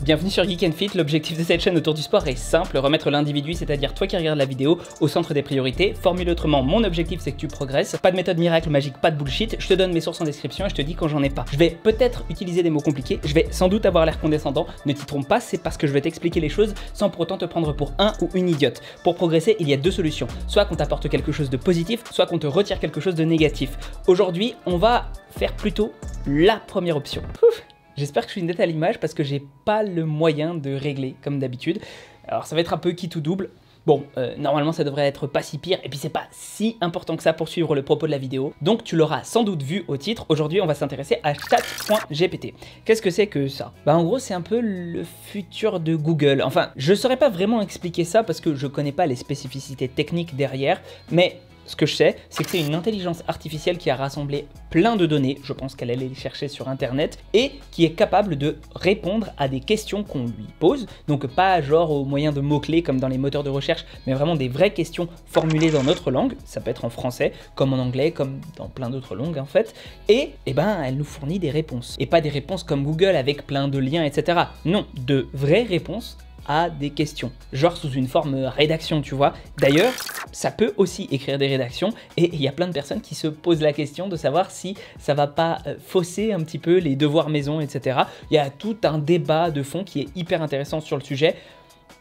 Bienvenue sur Geek & Fit, l'objectif de cette chaîne autour du sport est simple, remettre l'individu, c'est-à-dire toi qui regardes la vidéo, au centre des priorités. Formule autrement, mon objectif c'est que tu progresses, pas de méthode miracle magique, pas de bullshit, je te donne mes sources en description et je te dis quand j'en ai pas. Je vais peut-être utiliser des mots compliqués, je vais sans doute avoir l'air condescendant, ne t'y trompe pas, c'est parce que je vais t'expliquer les choses sans pour autant te prendre pour un ou une idiote. Pour progresser, il y a deux solutions, soit qu'on t'apporte quelque chose de positif, soit qu'on te retire quelque chose de négatif. Aujourd'hui, on va faire plutôt la première option. Ouf. J'espère que je suis nette à l'image parce que j'ai pas le moyen de régler comme d'habitude. Alors ça va être un peu qui tout double. Bon, normalement ça devrait être pas si pire et puis c'est pas si important que ça pour suivre le propos de la vidéo. Donc tu l'auras sans doute vu au titre. Aujourd'hui on va s'intéresser à chat.gpt. Qu'est-ce que c'est que ça? Bah en gros c'est un peu le futur de Google. Enfin, je saurais pas vraiment expliquer ça parce que je connais pas les spécificités techniques derrière, mais ce que je sais, c'est que c'est une intelligence artificielle qui a rassemblé plein de données, je pense qu'elle allait les chercher sur internet, et qui est capable de répondre à des questions qu'on lui pose, donc pas genre au moyen de mots-clés comme dans les moteurs de recherche, mais vraiment des vraies questions formulées dans notre langue, ça peut être en français, comme en anglais, comme dans plein d'autres langues en fait, et ben elle nous fournit des réponses. Et pas des réponses comme Google avec plein de liens, etc. Non, de vraies réponses à des questions, genre sous une forme rédaction, tu vois. D'ailleurs, ça peut aussi écrire des rédactions et il y a plein de personnes qui se posent la question de savoir si ça va pas fausser un petit peu les devoirs maison, etc. Il y a tout un débat de fond qui est hyper intéressant sur le sujet.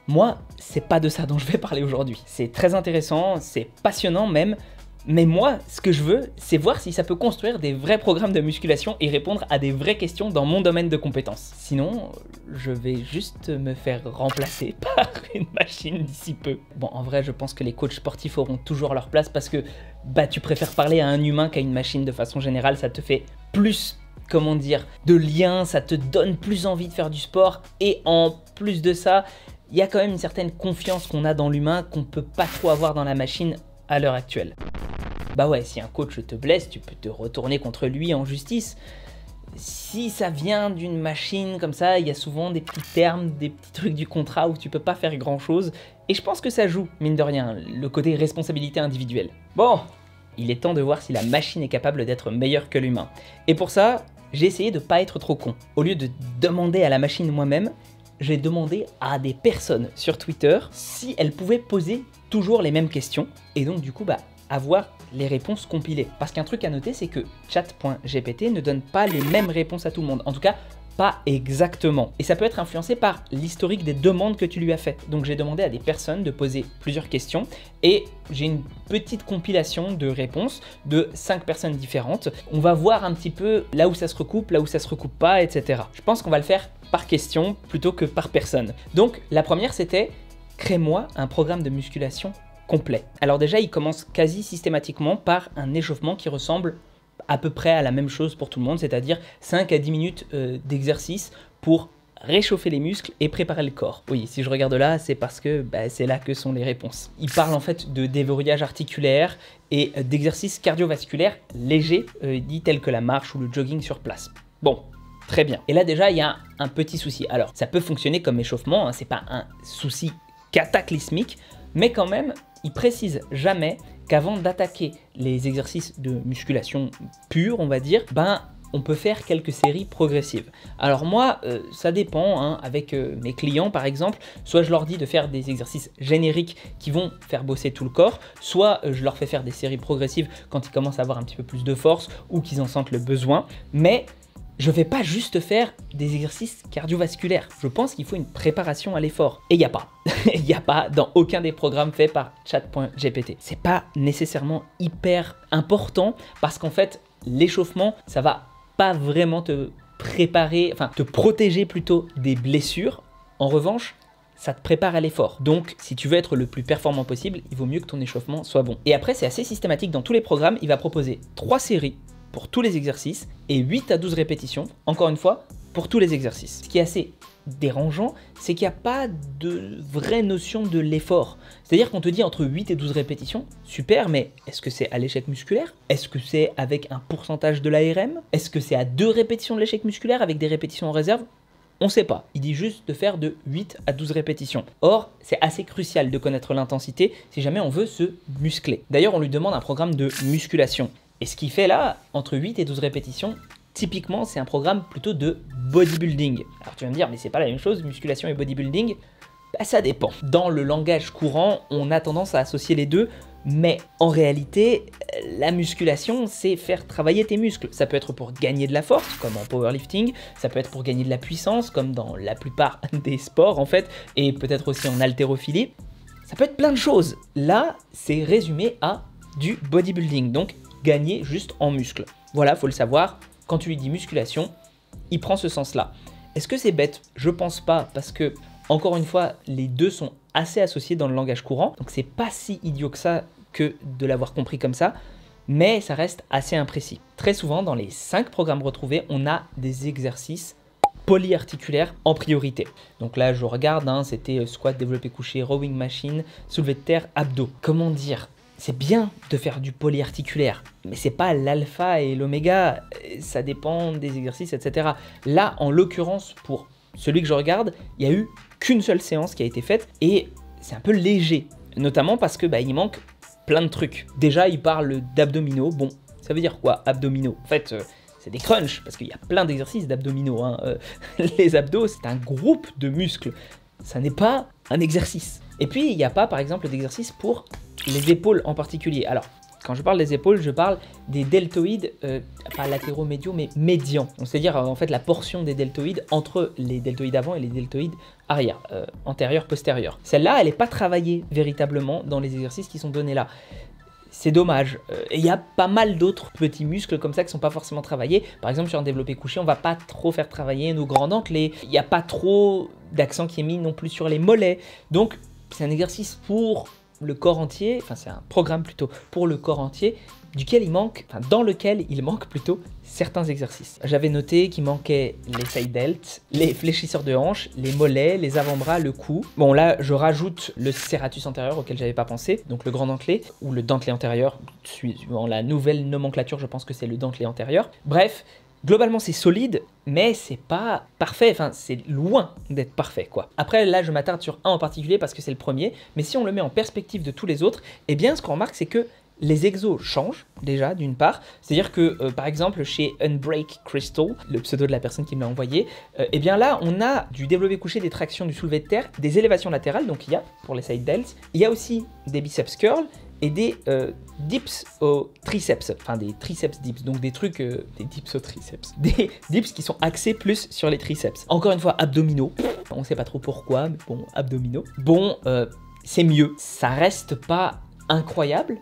Moi, c'est pas de ça dont je vais parler aujourd'hui. C'est très intéressant, c'est passionnant même. Mais moi, ce que je veux, c'est voir si ça peut construire des vrais programmes de musculation et répondre à des vraies questions dans mon domaine de compétences. Sinon, je vais juste me faire remplacer par une machine d'ici peu. Bon, en vrai, je pense que les coachs sportifs auront toujours leur place parce que bah, tu préfères parler à un humain qu'à une machine de façon générale, ça te fait plus, comment dire, de liens, ça te donne plus envie de faire du sport et en plus de ça, il y a quand même une certaine confiance qu'on a dans l'humain qu'on peut pas trop avoir dans la machine à l'heure actuelle. Bah ouais, si un coach te blesse, tu peux te retourner contre lui en justice. Si ça vient d'une machine comme ça, il y a souvent des petits termes, des petits trucs du contrat où tu peux pas faire grand chose. Et je pense que ça joue, mine de rien, le côté responsabilité individuelle. Bon, il est temps de voir si la machine est capable d'être meilleure que l'humain. Et pour ça, j'ai essayé de pas être trop con. Au lieu de demander à la machine moi-même, j'ai demandé à des personnes sur Twitter si elles pouvaient poser toujours les mêmes questions. Et donc du coup, bah, avoir les réponses compilées. Parce qu'un truc à noter, c'est que chat.gpt ne donne pas les mêmes réponses à tout le monde. En tout cas, pas exactement. Et ça peut être influencé par l'historique des demandes que tu lui as fait. Donc j'ai demandé à des personnes de poser plusieurs questions et j'ai une petite compilation de réponses de 5 personnes différentes. On va voir un petit peu là où ça se recoupe, là où ça se recoupe pas, etc. Je pense qu'on va le faire par question plutôt que par personne. Donc la première c'était « Crée-moi un programme de musculation complet ». Alors déjà, il commence quasi systématiquement par un échauffement qui ressemble à peu près à la même chose pour tout le monde, c'est-à-dire 5 à 10 minutes d'exercice pour réchauffer les muscles et préparer le corps. Oui, si je regarde là, c'est parce que bah, c'est là que sont les réponses. Il parle en fait de déverrouillage articulaire et d'exercices cardiovasculaires légers, dit tels que la marche ou le jogging sur place. Bon, très bien. Et là déjà, il y a un petit souci. Alors, ça peut fonctionner comme échauffement, hein, c'est pas un souci cataclysmique, mais quand même, il précise jamais qu'avant d'attaquer les exercices de musculation pure, on va dire, ben on peut faire quelques séries progressives. Alors moi, ça dépend, hein, avec mes clients par exemple, soit je leur dis de faire des exercices génériques qui vont faire bosser tout le corps, soit je leur fais faire des séries progressives quand ils commencent à avoir un petit peu plus de force ou qu'ils en sentent le besoin, mais je ne vais pas juste faire des exercices cardiovasculaires. Je pense qu'il faut une préparation à l'effort. Et il n'y a pas. Il n'y a pas dans aucun des programmes faits par chat.gpt. C'est pas nécessairement hyper important parce qu'en fait, l'échauffement, ça va pas vraiment te préparer, enfin te protéger plutôt des blessures. En revanche, ça te prépare à l'effort. Donc, si tu veux être le plus performant possible, il vaut mieux que ton échauffement soit bon. Et après, c'est assez systématique dans tous les programmes. Il va proposer 3 séries pour tous les exercices et 8 à 12 répétitions, encore une fois, pour tous les exercices. Ce qui est assez dérangeant, c'est qu'il n'y a pas de vraie notion de l'effort. C'est-à-dire qu'on te dit entre 8 et 12 répétitions, super, mais est-ce que c'est à l'échec musculaire? Est-ce que c'est avec un pourcentage de l'ARM? Est-ce que c'est à 2 répétitions de l'échec musculaire avec des répétitions en réserve? On ne sait pas. Il dit juste de faire de 8 à 12 répétitions. Or, c'est assez crucial de connaître l'intensité si jamais on veut se muscler. D'ailleurs, on lui demande un programme de musculation. Et ce qu'il fait là, entre 8 et 12 répétitions, typiquement, c'est un programme plutôt de bodybuilding. Alors tu vas me dire, mais c'est pas la même chose, musculation et bodybuilding? Bah, ça dépend. Dans le langage courant, on a tendance à associer les deux, mais en réalité, la musculation, c'est faire travailler tes muscles. Ça peut être pour gagner de la force, comme en powerlifting, ça peut être pour gagner de la puissance, comme dans la plupart des sports en fait, et peut-être aussi en haltérophilie. Ça peut être plein de choses. Là, c'est résumé à du bodybuilding, donc gagner juste en muscles. Voilà, faut le savoir, quand tu lui dis musculation, il prend ce sens-là. Est-ce que c'est bête? Je pense pas, parce que, encore une fois, les deux sont assez associés dans le langage courant, donc c'est pas si idiot que ça que de l'avoir compris comme ça, mais ça reste assez imprécis. Très souvent, dans les 5 programmes retrouvés, on a des exercices polyarticulaires en priorité. Donc là, je regarde, hein, c'était squat, développé couché, rowing machine, soulevé de terre, abdos. Comment dire? C'est bien de faire du polyarticulaire, mais c'est pas l'alpha et l'oméga, ça dépend des exercices, etc. Là, en l'occurrence, pour celui que je regarde, il n'y a eu qu'une seule séance qui a été faite et c'est un peu léger, notamment parce que il manque plein de trucs. Déjà, il parle d'abdominaux. Bon, ça veut dire quoi, abdominaux? En fait, c'est des crunchs, parce qu'il y a plein d'exercices d'abdominaux. Hein. Les abdos, c'est un groupe de muscles. Ça n'est pas un exercice. Et puis, il n'y a pas, par exemple, d'exercice pour les épaules en particulier. Alors, quand je parle des épaules, je parle des deltoïdes, pas latéraux médiaux, mais médians. C'est-à-dire, en fait, la portion des deltoïdes entre les deltoïdes avant et les deltoïdes arrière, antérieur, postérieur. Celle-là, elle n'est pas travaillée véritablement dans les exercices qui sont donnés là. C'est dommage. Et il y a pas mal d'autres petits muscles comme ça qui ne sont pas forcément travaillés. Par exemple, sur un développé couché, on va pas trop faire travailler nos grands dentelés. Il n'y a pas trop d'accent qui est mis non plus sur les mollets. Donc, c'est un exercice pour le corps entier, enfin c'est un programme plutôt pour le corps entier, dans lequel il manque plutôt certains exercices. J'avais noté qu'il manquait les side delts, les fléchisseurs de hanches, les mollets, les avant-bras, le cou. Bon là, je rajoute le serratus antérieur auquel j'avais pas pensé, donc le grand dentelé, ou le dentelé antérieur, suivant la nouvelle nomenclature, je pense que c'est le dentelé antérieur. Bref, globalement, c'est solide, mais c'est pas parfait, enfin, c'est loin d'être parfait, quoi. Après, là, je m'attarde sur un en particulier parce que c'est le premier, mais si on le met en perspective de tous les autres, eh bien, ce qu'on remarque, c'est que les exos changent, déjà, d'une part. C'est-à-dire que, par exemple, chez Unbreak Crystal, le pseudo de la personne qui me l'a envoyé, eh bien là, on a du développé couché, des tractions, du soulevé de terre, des élévations latérales, donc il y a, pour les side delts, il y a aussi des biceps curls, et des dips au triceps, enfin des triceps dips, donc des trucs, des dips au triceps, des dips qui sont axés plus sur les triceps. Encore une fois, abdominaux, on sait pas trop pourquoi, mais bon, abdominaux. Bon, c'est mieux, ça reste pas incroyable,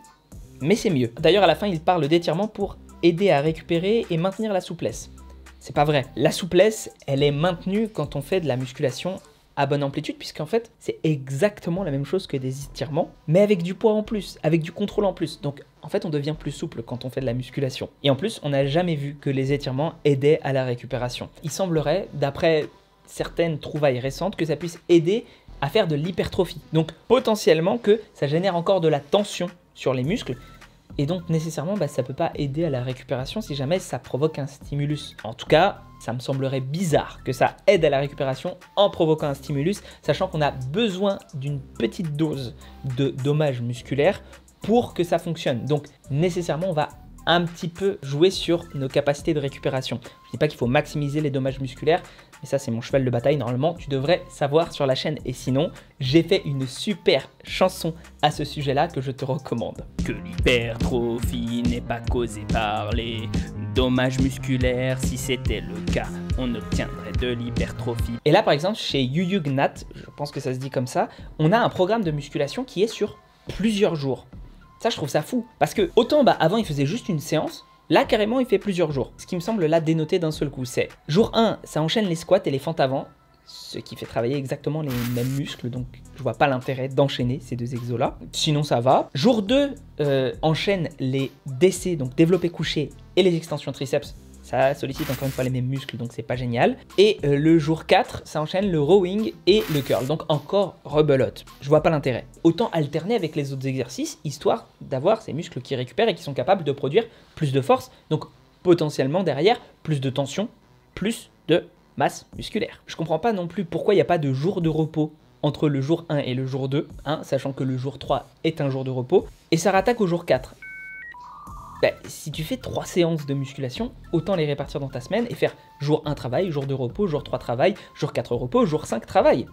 mais c'est mieux. D'ailleurs, à la fin, il parle d'étirement pour aider à récupérer et maintenir la souplesse. C'est pas vrai. La souplesse, elle est maintenue quand on fait de la musculation à bonne amplitude, puisqu'en fait, c'est exactement la même chose que des étirements, mais avec du poids en plus, avec du contrôle en plus. Donc, en fait, on devient plus souple quand on fait de la musculation. Et en plus, on n'a jamais vu que les étirements aidaient à la récupération. Il semblerait, d'après certaines trouvailles récentes, que ça puisse aider à faire de l'hypertrophie. Donc, potentiellement que ça génère encore de la tension sur les muscles, et donc nécessairement ça peut pas aider à la récupération si jamais ça provoque un stimulus. En tout cas, ça me semblerait bizarre que ça aide à la récupération en provoquant un stimulus, sachant qu'on a besoin d'une petite dose de dommage musculaire pour que ça fonctionne. Donc nécessairement, on va un petit peu jouer sur nos capacités de récupération. Je dis pas qu'il faut maximiser les dommages musculaires, mais ça c'est mon cheval de bataille, normalement tu devrais savoir sur la chaîne. Et sinon, j'ai fait une super chanson à ce sujet-là que je te recommande. Que l'hypertrophie n'est pas causée par les dommages musculaires, si c'était le cas, on obtiendrait de l'hypertrophie. Et là par exemple, chez Yuyugnat, je pense que ça se dit comme ça, on a un programme de musculation qui est sur plusieurs jours. Ça, je trouve ça fou. Parce que autant avant, il faisait juste une séance. Là, carrément, il fait plusieurs jours. Ce qui me semble là dénoté d'un seul coup, c'est jour 1, ça enchaîne les squats et les fentes avant, ce qui fait travailler exactement les mêmes muscles. Donc, je vois pas l'intérêt d'enchaîner ces deux exos-là. Sinon, ça va. Jour 2, enchaîne les DC, donc développé couché et les extensions triceps. Ça sollicite encore une fois les mêmes muscles, donc c'est pas génial. Et le jour 4, ça enchaîne le rowing et le curl, donc encore rebelote. Je vois pas l'intérêt. Autant alterner avec les autres exercices, histoire d'avoir ces muscles qui récupèrent et qui sont capables de produire plus de force, donc potentiellement derrière, plus de tension, plus de masse musculaire. Je comprends pas non plus pourquoi il n'y a pas de jour de repos entre le jour 1 et le jour 2, sachant que le jour 3 est un jour de repos, et ça rattaque au jour 4. bah, si tu fais 3 séances de musculation, autant les répartir dans ta semaine et faire jour 1 travail, jour 2 repos, jour 3 travail, jour 4 repos, jour 5 travail.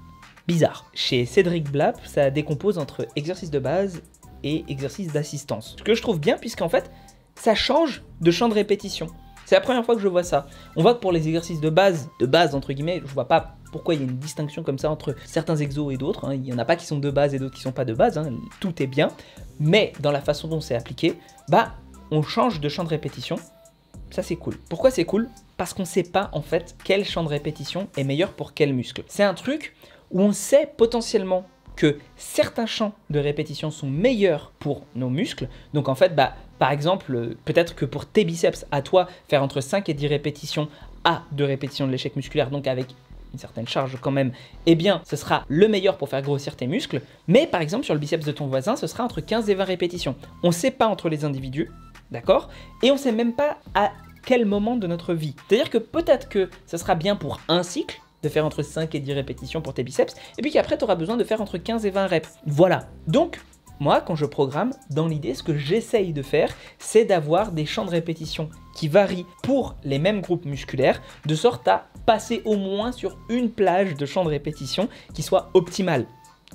Bizarre. Chez Cédric Blap, ça décompose entre exercice de base et exercice d'assistance. Ce que je trouve bien puisqu'en fait, ça change de champ de répétition. C'est la première fois que je vois ça. On voit que pour les exercices de base entre guillemets, je vois pas pourquoi il y a une distinction comme ça entre certains exos et d'autres. Hein. Il n'y en a pas qui sont de base et d'autres qui sont pas de base. Hein. Tout est bien. Mais dans la façon dont c'est appliqué, bah, on change de champ de répétition. Ça, c'est cool. Pourquoi c'est cool? Parce qu'on sait pas, en fait, quel champ de répétition est meilleur pour quel muscle. C'est un truc où on sait potentiellement que certains champs de répétition sont meilleurs pour nos muscles. Donc en fait, bah, par exemple, peut-être que pour tes biceps, à toi, faire entre 5 et 10 répétitions à 2 répétitions de l'échec musculaire, donc avec une certaine charge quand même, eh bien, ce sera le meilleur pour faire grossir tes muscles. Mais par exemple, sur le biceps de ton voisin, ce sera entre 15 et 20 répétitions. On ne sait pas entre les individus, d'accord? Et on ne sait même pas à quel moment de notre vie. C'est-à-dire que peut-être que ce sera bien pour un cycle, de faire entre 5 et 10 répétitions pour tes biceps, et puis qu'après, tu auras besoin de faire entre 15 et 20 reps. Voilà. Donc, moi, quand je programme, dans l'idée, ce que j'essaye de faire, c'est d'avoir des champs de répétition qui varient pour les mêmes groupes musculaires, de sorte à passer au moins sur une plage de champs de répétition qui soit optimale.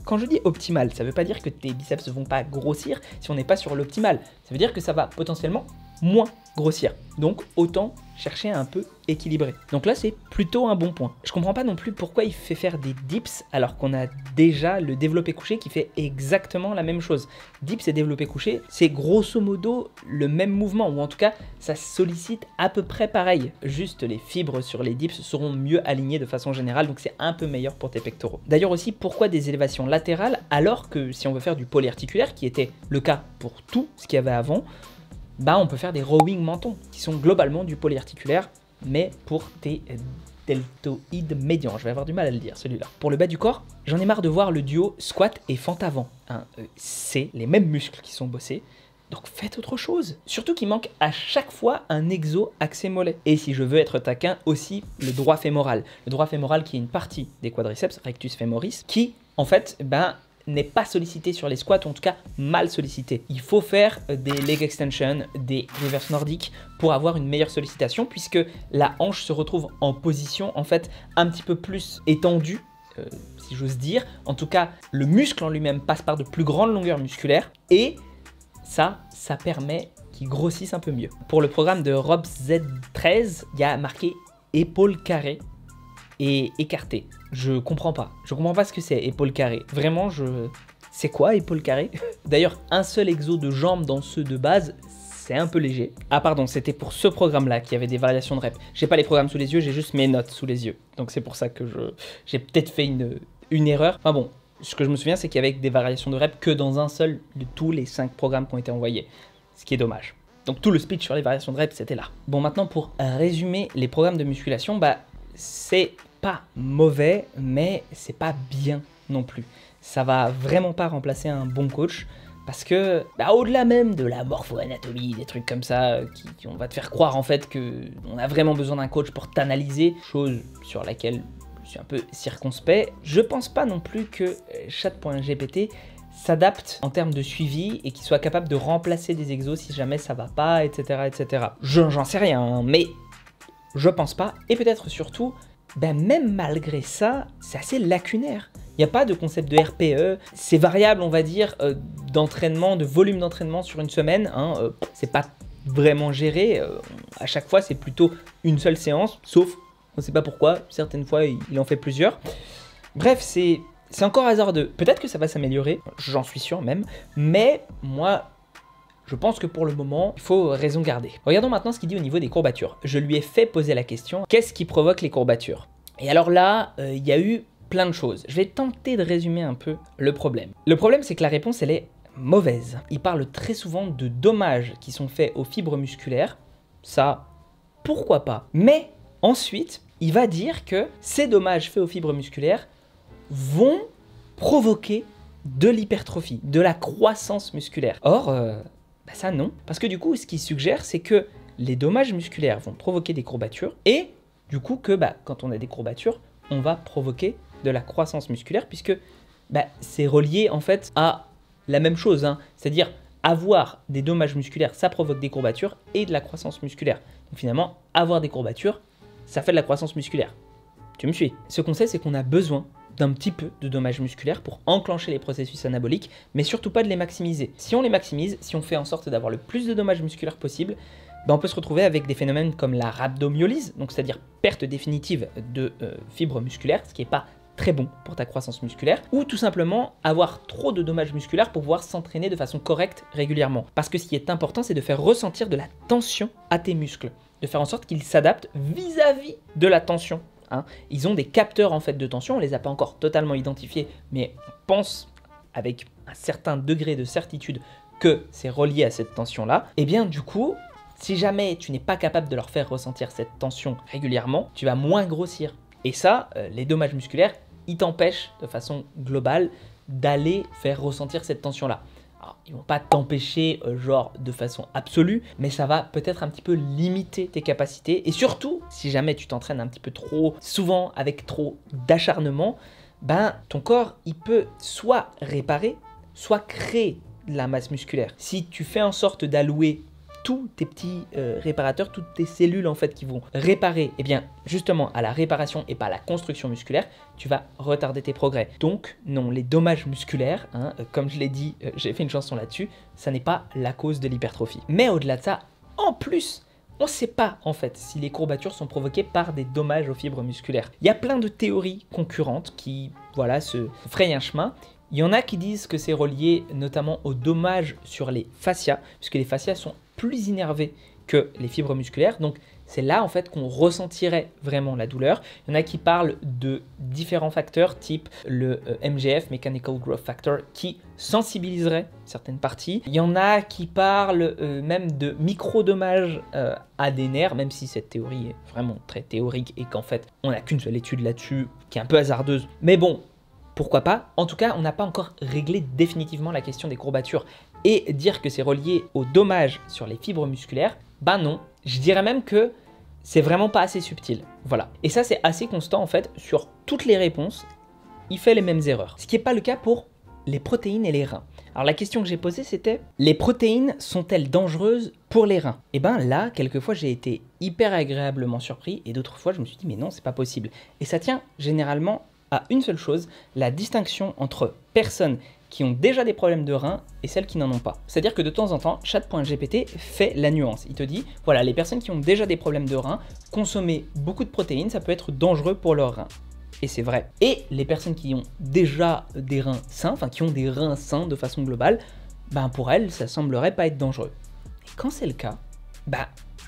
Quand je dis optimal, ça ne veut pas dire que tes biceps ne vont pas grossir si on n'est pas sur l'optimal. Ça veut dire que ça va potentiellement moins grossir. Donc autant chercher à un peu équilibré. Donc là, c'est plutôt un bon point. Je comprends pas non plus pourquoi il fait faire des dips alors qu'on a déjà le développé couché qui fait exactement la même chose. Dips et développé couché, c'est grosso modo le même mouvement, ou en tout cas, ça sollicite à peu près pareil. Juste les fibres sur les dips seront mieux alignées de façon générale, donc c'est un peu meilleur pour tes pectoraux. D'ailleurs aussi, pourquoi des élévations latérales alors que si on veut faire du polyarticulaire, qui était le cas pour tout ce qu'il y avait avant, bah on peut faire des rowing mentons, qui sont globalement du polyarticulaire, mais pour tes deltoïdes médians. Je vais avoir du mal à le dire, celui-là. Pour le bas du corps, j'en ai marre de voir le duo squat et fente avant. Hein, c'est les mêmes muscles qui sont bossés, donc faites autre chose. Surtout qu'il manque à chaque fois un exo axé mollet. Et si je veux être taquin, aussi le droit fémoral. Le droit fémoral qui est une partie des quadriceps, rectus femoris, qui, en fait, ben, n'est pas sollicité sur les squats, ou en tout cas mal sollicité. Il faut faire des leg extensions, des reverse nordiques pour avoir une meilleure sollicitation, puisque la hanche se retrouve en position en fait un petit peu plus étendue, si j'ose dire. En tout cas, le muscle en lui-même passe par de plus grandes longueurs musculaires et ça permet qu'il grossisse un peu mieux. Pour le programme de Rob Z13, il y a marqué épaule carrée et écarté. Je comprends pas ce que c'est épaule carrée. Vraiment, c'est quoi épaule carrée? D'ailleurs, un seul exo de jambes dans ceux de base, c'est un peu léger. Ah pardon, c'était pour ce programme-là qu'il y avait des variations de reps. J'ai pas les programmes sous les yeux, j'ai juste mes notes sous les yeux. Donc c'est pour ça que j'ai peut-être fait une erreur. Enfin bon, ce que je me souviens, c'est qu'il y avait des variations de reps que dans un seul de tous les 5 programmes qui ont été envoyés. Ce qui est dommage. Donc tout le speech sur les variations de reps, c'était là. Bon, maintenant pour résumer les programmes de musculation, bah c'est pas mauvais, mais c'est pas bien non plus. Ça va vraiment pas remplacer un bon coach, parce que bah, au-delà même de la morpho-anatomie, des trucs comme ça, qui on va te faire croire en fait qu'on a vraiment besoin d'un coach pour t'analyser, chose sur laquelle je suis un peu circonspect, je pense pas non plus que Chat.gpt s'adapte en termes de suivi et qu'il soit capable de remplacer des exos si jamais ça va pas, etc. etc. J'en sais rien, hein, mais je pense pas. Et peut-être surtout, ben même malgré ça, c'est assez lacunaire. Il n'y a pas de concept de RPE, c'est variable, on va dire, d'entraînement, de volume d'entraînement sur une semaine. Hein, c'est pas vraiment géré. À chaque fois, c'est plutôt une seule séance, sauf, on ne sait pas pourquoi, certaines fois, il en fait plusieurs. Bref, c'est encore hasardeux. Peut-être que ça va s'améliorer, j'en suis sûr même, mais moi, je pense que pour le moment, il faut raison garder. Regardons maintenant ce qu'il dit au niveau des courbatures. Je lui ai fait poser la question, qu'est-ce qui provoque les courbatures? Et alors là, il y a eu plein de choses. Je vais tenter de résumer un peu le problème. Le problème, c'est que la réponse, elle est mauvaise. Il parle très souvent de dommages qui sont faits aux fibres musculaires. Ça, pourquoi pas? Mais ensuite, il va dire que ces dommages faits aux fibres musculaires vont provoquer de l'hypertrophie, de la croissance musculaire. Or, bah ça non, parce que du coup, ce qu'il suggère, c'est que les dommages musculaires vont provoquer des courbatures, et du coup que bah, quand on a des courbatures, on va provoquer de la croissance musculaire, puisque bah, c'est relié en fait à la même chose, hein. C'est-à-dire avoir des dommages musculaires, ça provoque des courbatures et de la croissance musculaire. Donc finalement, avoir des courbatures, ça fait de la croissance musculaire. Tu me suis? Ce qu'on sait, c'est qu'on a besoin d'un petit peu de dommages musculaires pour enclencher les processus anaboliques, mais surtout pas de les maximiser. Si on les maximise, si on fait en sorte d'avoir le plus de dommages musculaires possible, on peut se retrouver avec des phénomènes comme la rhabdomyolyse, donc c'est-à-dire perte définitive de fibres musculaires, ce qui n'est pas très bon pour ta croissance musculaire, ou tout simplement avoir trop de dommages musculaires pour pouvoir s'entraîner de façon correcte régulièrement. Parce que ce qui est important, c'est de faire ressentir de la tension à tes muscles, de faire en sorte qu'ils s'adaptent vis-à-vis de la tension. Ils ont des capteurs en fait de tension, on les a pas encore totalement identifiés, mais on pense avec un certain degré de certitude que c'est relié à cette tension-là. Et bien du coup, si jamais tu n'es pas capable de leur faire ressentir cette tension régulièrement, tu vas moins grossir. Et ça, les dommages musculaires, ils t'empêchent de façon globale d'aller faire ressentir cette tension-là. Alors, ils vont pas t'empêcher genre de façon absolue, mais ça va peut-être un petit peu limiter tes capacités. Et surtout, si jamais tu t'entraînes un petit peu trop souvent avec trop d'acharnement, ton corps, il peut soit réparer, soit créer de la masse musculaire. Si tu fais en sorte d'allouer tous tes petits réparateurs, toutes tes cellules en fait qui vont réparer, eh bien justement à la réparation et pas à la construction musculaire, tu vas retarder tes progrès. Donc non, les dommages musculaires, comme je l'ai dit, j'ai fait une chanson là-dessus, ça n'est pas la cause de l'hypertrophie. Mais au-delà de ça, en plus, on ne sait pas en fait si les courbatures sont provoquées par des dommages aux fibres musculaires. Il y a plein de théories concurrentes qui voilà, se frayent un chemin. Il y en a qui disent que c'est relié notamment aux dommages sur les fascias, puisque les fascias sont plus innervés que les fibres musculaires. Donc c'est là en fait qu'on ressentirait vraiment la douleur. Il y en a qui parlent de différents facteurs type le MGF, Mechanical Growth Factor, qui sensibiliserait certaines parties. Il y en a qui parlent même de micro-dommages à des nerfs, même si cette théorie est vraiment très théorique et qu'en fait on n'a qu'une seule étude là-dessus qui est un peu hasardeuse. Mais bon, pourquoi pas? En tout cas, on n'a pas encore réglé définitivement la question des courbatures. Et dire que c'est relié aux dommages sur les fibres musculaires, non. Je dirais même que c'est vraiment pas assez subtil. Voilà. Et ça, c'est assez constant en fait sur toutes les réponses. Il fait les mêmes erreurs. Ce qui n'est pas le cas pour les protéines et les reins. Alors la question que j'ai posée, c'était: les protéines sont-elles dangereuses pour les reins? Et là, quelquefois, j'ai été hyper agréablement surpris et d'autres fois, je me suis dit mais non, c'est pas possible. Et ça tient généralement à une seule chose, la distinction entre personnes qui ont déjà des problèmes de reins et celles qui n'en ont pas. C'est-à-dire que de temps en temps, Chat.gpt fait la nuance. Il te dit, voilà, les personnes qui ont déjà des problèmes de reins, consommer beaucoup de protéines, ça peut être dangereux pour leurs reins. Et c'est vrai. Et les personnes qui ont déjà des reins sains, enfin qui ont des reins sains de façon globale, pour elles, ça semblerait pas être dangereux. Et quand c'est le cas,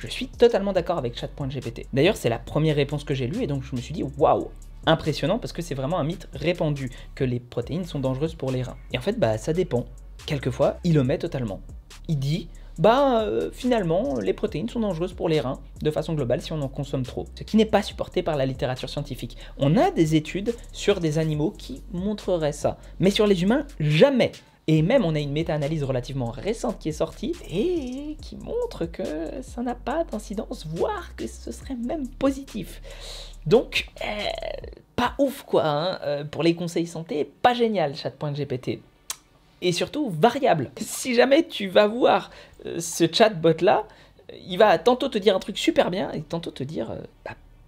je suis totalement d'accord avec Chat.gpt. D'ailleurs, c'est la première réponse que j'ai lue et donc je me suis dit, waouh, impressionnant parce que c'est vraiment un mythe répandu que les protéines sont dangereuses pour les reins. Et en fait, ça dépend. Quelquefois, il omet totalement. Il dit, finalement, les protéines sont dangereuses pour les reins de façon globale si on en consomme trop. Ce qui n'est pas supporté par la littérature scientifique. On a des études sur des animaux qui montreraient ça. Mais sur les humains, jamais. Et même, on a une méta-analyse relativement récente qui est sortie et qui montre que ça n'a pas d'incidence, voire que ce serait même positif. Donc, pas ouf quoi, pour les conseils santé, pas génial Chat.gpt. Et surtout, variable. Si jamais tu vas voir ce chatbot-là, il va tantôt te dire un truc super bien et tantôt te dire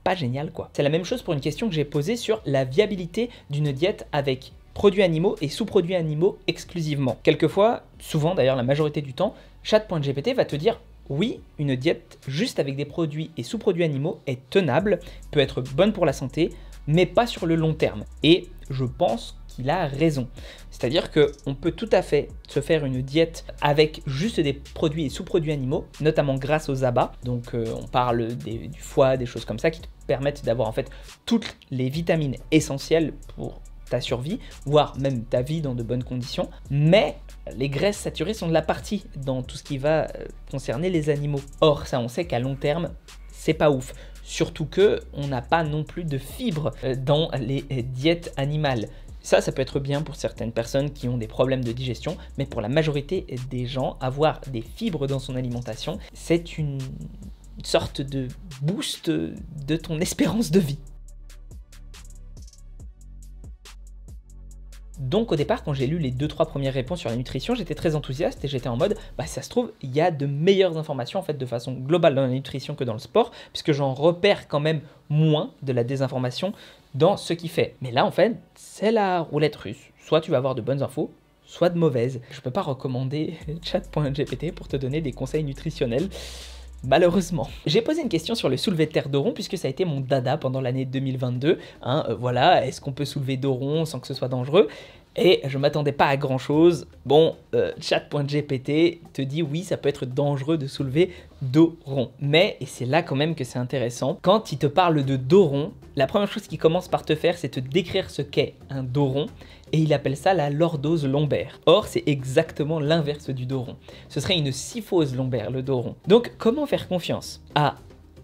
pas génial quoi. C'est la même chose pour une question que j'ai posée sur la viabilité d'une diète avec produits animaux et sous-produits animaux exclusivement. Quelquefois, souvent d'ailleurs la majorité du temps, Chat.gpt va te dire oui, une diète juste avec des produits et sous-produits animaux est tenable, peut être bonne pour la santé, mais pas sur le long terme. Et je pense qu'il a raison. C'est-à-dire qu'on peut tout à fait se faire une diète avec juste des produits et sous-produits animaux, notamment grâce aux abats. Donc on parle du foie, des choses comme ça qui te permettent d'avoir en fait toutes les vitamines essentielles pour ta survie, voire même ta vie dans de bonnes conditions, mais les graisses saturées sont de la partie dans tout ce qui va concerner les animaux. Or, ça, on sait qu'à long terme, c'est pas ouf. Surtout que on n'a pas non plus de fibres dans les diètes animales. Ça peut être bien pour certaines personnes qui ont des problèmes de digestion, mais pour la majorité des gens, avoir des fibres dans son alimentation, c'est une sorte de boost de ton espérance de vie. Donc au départ, quand j'ai lu les 2-3 premières réponses sur la nutrition, j'étais très enthousiaste et j'étais en mode, bah ça se trouve, il y a de meilleures informations en fait de façon globale dans la nutrition que dans le sport, puisque j'en repère quand même moins de la désinformation dans ce qui fait. Mais là en fait, c'est la roulette russe. Soit tu vas avoir de bonnes infos, soit de mauvaises. Je peux pas recommander chat.gpt pour te donner des conseils nutritionnels. Malheureusement. J'ai posé une question sur le soulevé de terre dos rond puisque ça a été mon dada pendant l'année 2022. Voilà, est-ce qu'on peut soulever dos rond sans que ce soit dangereux? Et je m'attendais pas à grand chose. Bon, chat.gpt te dit oui, ça peut être dangereux de soulever dos rond. Mais, et c'est là quand même que c'est intéressant, quand il te parle de dos rond, la première chose qu'il commence par te faire, c'est te décrire ce qu'est un dos rond. Et il appelle ça la lordose lombaire. Or, c'est exactement l'inverse du dos rond. Ce serait une syphose lombaire, le dos rond. Donc, comment faire confiance à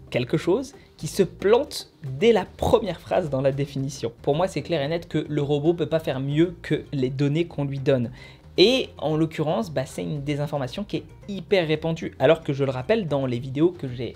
quelque chose qui se plante dès la première phrase dans la définition? Pour moi, c'est clair et net que le robot ne peut pas faire mieux que les données qu'on lui donne. Et en l'occurrence, c'est une désinformation qui est hyper répandue. Alors que je le rappelle, dans les vidéos que j'ai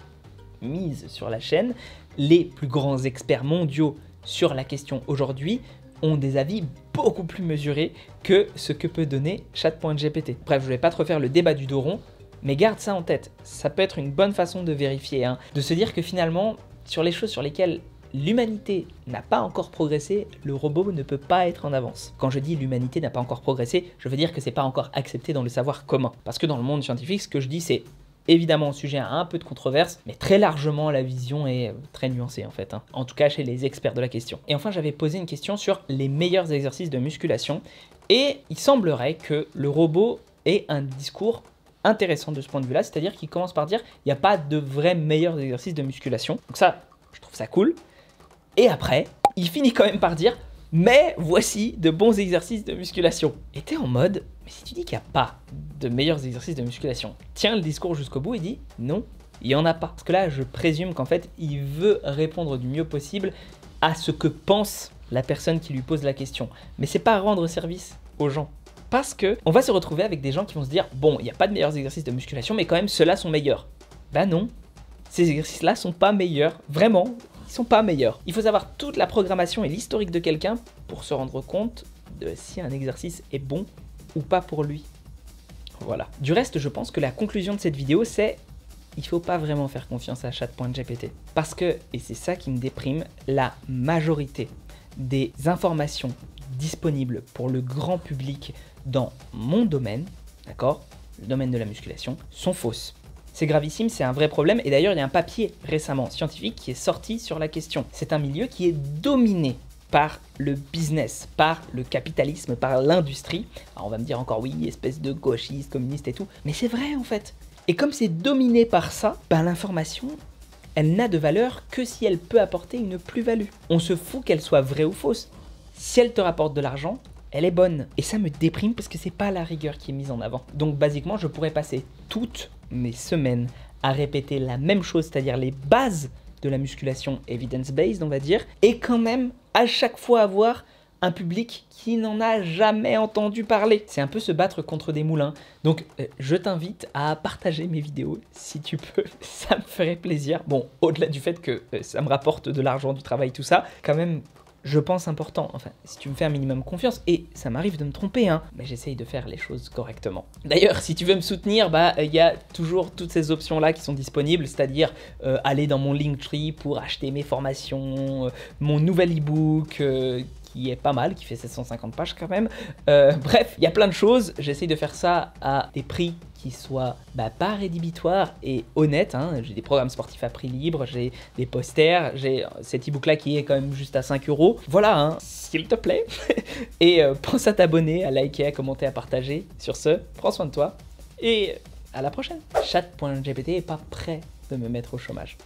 mises sur la chaîne, les plus grands experts mondiaux sur la question aujourd'hui ont des avis beaucoup plus mesurés que ce que peut donner chat.gpt. Bref, je ne vais pas te refaire le débat du dos rond, mais garde ça en tête. Ça peut être une bonne façon de vérifier, de se dire que finalement, sur les choses sur lesquelles l'humanité n'a pas encore progressé, le robot ne peut pas être en avance. Quand je dis l'humanité n'a pas encore progressé, je veux dire que c'est pas encore accepté dans le savoir commun. Parce que dans le monde scientifique, ce que je dis, c'est évidemment sujet à un peu de controverse, mais très largement la vision est très nuancée en fait, en tout cas chez les experts de la question. Et enfin, j'avais posé une question sur les meilleurs exercices de musculation, et il semblerait que le robot ait un discours intéressant de ce point de vue-là, c'est-à-dire qu'il commence par dire il n'y a pas de vrais meilleurs exercices de musculation. Donc ça, je trouve ça cool. Et après, il finit quand même par dire mais voici de bons exercices de musculation. Et t'es en mode, mais si tu dis qu'il n'y a pas de meilleurs exercices de musculation, tiens le discours jusqu'au bout et dis non, il n'y en a pas. Parce que là, je présume qu'en fait, il veut répondre du mieux possible à ce que pense la personne qui lui pose la question. Mais c'est pas rendre service aux gens. Parce que on va se retrouver avec des gens qui vont se dire bon, il n'y a pas de meilleurs exercices de musculation, mais quand même ceux-là sont meilleurs. Bah non, ces exercices-là sont pas meilleurs, vraiment. Ils sont pas meilleurs. Il faut savoir toute la programmation et l'historique de quelqu'un pour se rendre compte de si un exercice est bon ou pas pour lui. Voilà. Du reste, je pense que la conclusion de cette vidéo, c'est il faut pas vraiment faire confiance à chat.gpt. Parce que, et c'est ça qui me déprime, la majorité des informations disponibles pour le grand public dans mon domaine, d'accord, le domaine de la musculation, sont fausses. C'est gravissime, c'est un vrai problème, et d'ailleurs il y a un papier récemment scientifique qui est sorti sur la question. C'est un milieu qui est dominé par le business, par le capitalisme, par l'industrie. Alors on va me dire encore oui, espèce de gauchiste, communiste et tout, mais c'est vrai en fait. Et comme c'est dominé par ça, l'information, elle n'a de valeur que si elle peut apporter une plus-value. On se fout qu'elle soit vraie ou fausse. Si elle te rapporte de l'argent, elle est bonne. Et ça me déprime parce que c'est pas la rigueur qui est mise en avant. Donc basiquement, je pourrais passer toutes mes semaines à répéter la même chose, c'est-à-dire les bases de la musculation evidence-based, on va dire, et quand même à chaque fois avoir un public qui n'en a jamais entendu parler. C'est un peu se battre contre des moulins. Donc je t'invite à partager mes vidéos si tu peux, ça me ferait plaisir. Bon, au-delà du fait que ça me rapporte de l'argent, du travail, tout ça, quand même, je pense important, enfin, si tu me fais un minimum confiance, et ça m'arrive de me tromper, mais j'essaye de faire les choses correctement. D'ailleurs, si tu veux me soutenir, il y a toujours toutes ces options-là qui sont disponibles, c'est-à-dire aller dans mon Linktree pour acheter mes formations, mon nouvel e-book, qui est pas mal, qui fait 750 pages quand même. Bref, il y a plein de choses, j'essaye de faire ça à des prix qui soient pas rédhibitoires et honnêtes. J'ai des programmes sportifs à prix libre, j'ai des posters, j'ai cet e-book là qui est quand même juste à 5 €. Voilà, s'il te plaît. Et pense à t'abonner, à liker, à commenter, à partager. Sur ce, prends soin de toi et à la prochaine. Chat.gpt est pas prêt de me mettre au chômage.